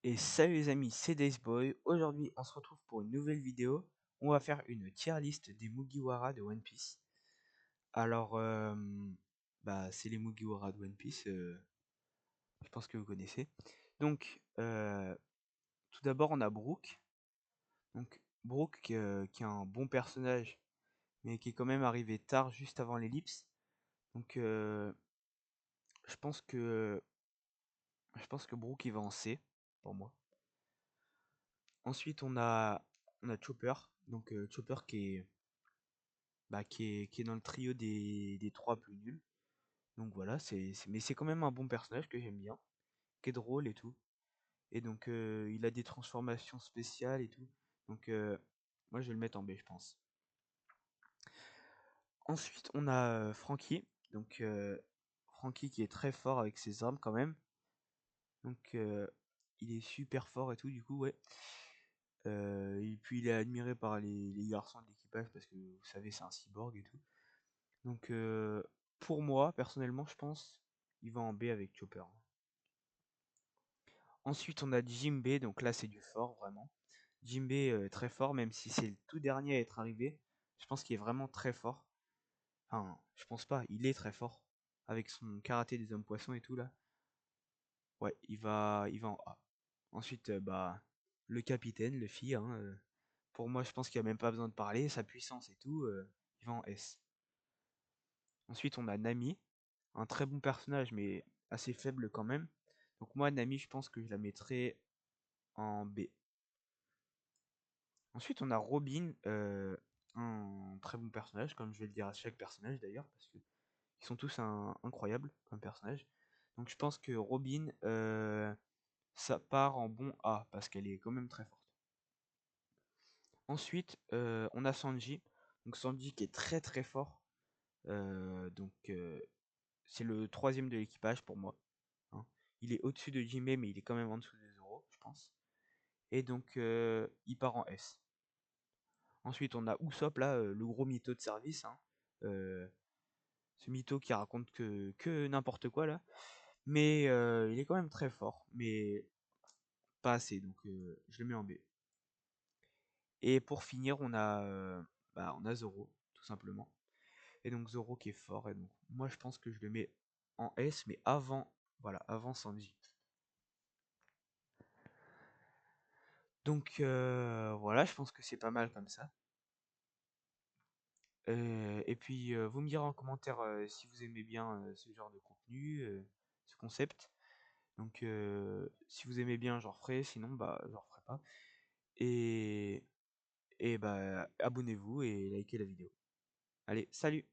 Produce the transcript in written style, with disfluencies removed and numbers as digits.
Et salut les amis, c'est Daceboy. Aujourd'hui, on se retrouve pour une nouvelle vidéo. On va faire une tier list des Mugiwara de One Piece. Alors, c'est les Mugiwara de One Piece. Je pense que vous connaissez. Donc, tout d'abord, on a Brook. Donc, Brook qui est un bon personnage, mais qui est quand même arrivé tard, juste avant l'ellipse. Donc, je pense que Brook il va en C pour moi. Ensuite, on a Chopper. Donc, Chopper qui est dans le trio des trois plus nuls. Donc voilà, mais c'est quand même un bon personnage que j'aime bien, qui est drôle et tout. Et donc il a des transformations spéciales et tout. Donc moi je vais le mettre en B, je pense. Ensuite, on a Franky. Donc Franky qui est très fort avec ses armes quand même. Donc il est super fort et tout, du coup, ouais. Et puis il est admiré par les garçons de l'équipage parce que vous savez, c'est un cyborg et tout. Donc pour moi, personnellement, je pense, il va en B avec Chopper. Ensuite, on a Jinbei, donc là c'est du fort vraiment. Jinbei très fort, même si c'est le tout dernier à être arrivé. Je pense qu'il est vraiment très fort. Enfin, je pense pas, il est très fort. Avec son karaté des hommes poissons et tout là. Ouais, il va en A. Ensuite, le capitaine, Luffy, hein, pour moi je pense qu'il n'y a même pas besoin de parler, sa puissance et tout, il va en S. Ensuite, on a Nami, un très bon personnage, mais assez faible quand même. Donc moi, Nami, je pense que je la mettrais en B. Ensuite, on a Robin, un très bon personnage, comme je vais le dire à chaque personnage d'ailleurs, parce que ils sont tous incroyables comme personnage. Donc je pense que Robin, ça part en bon A, parce qu'elle est quand même très forte. Ensuite, on a Sanji. Donc Sanji qui est très très fort. C'est le troisième de l'équipage pour moi, hein. Il est au-dessus de Jinbei, mais il est quand même en dessous de Zoro, je pense. Et donc, il part en S. Ensuite, on a Usopp, là, le gros mytho de service, hein. Euh, Ce mytho qui raconte que n'importe quoi, là. Mais il est quand même très fort, mais pas assez, donc je le mets en B. Et pour finir, on a Zoro, tout simplement. Et donc Zoro qui est fort, et donc moi je pense que je le mets en S, mais avant, voilà, avant Sanji. Donc voilà, je pense que c'est pas mal comme ça. Et puis vous me direz en commentaire si vous aimez bien ce genre de contenu, ce concept. Donc si vous aimez bien, j'en referai, sinon bah j'en referai pas. Et, et bah abonnez-vous et likez la vidéo. Allez, salut!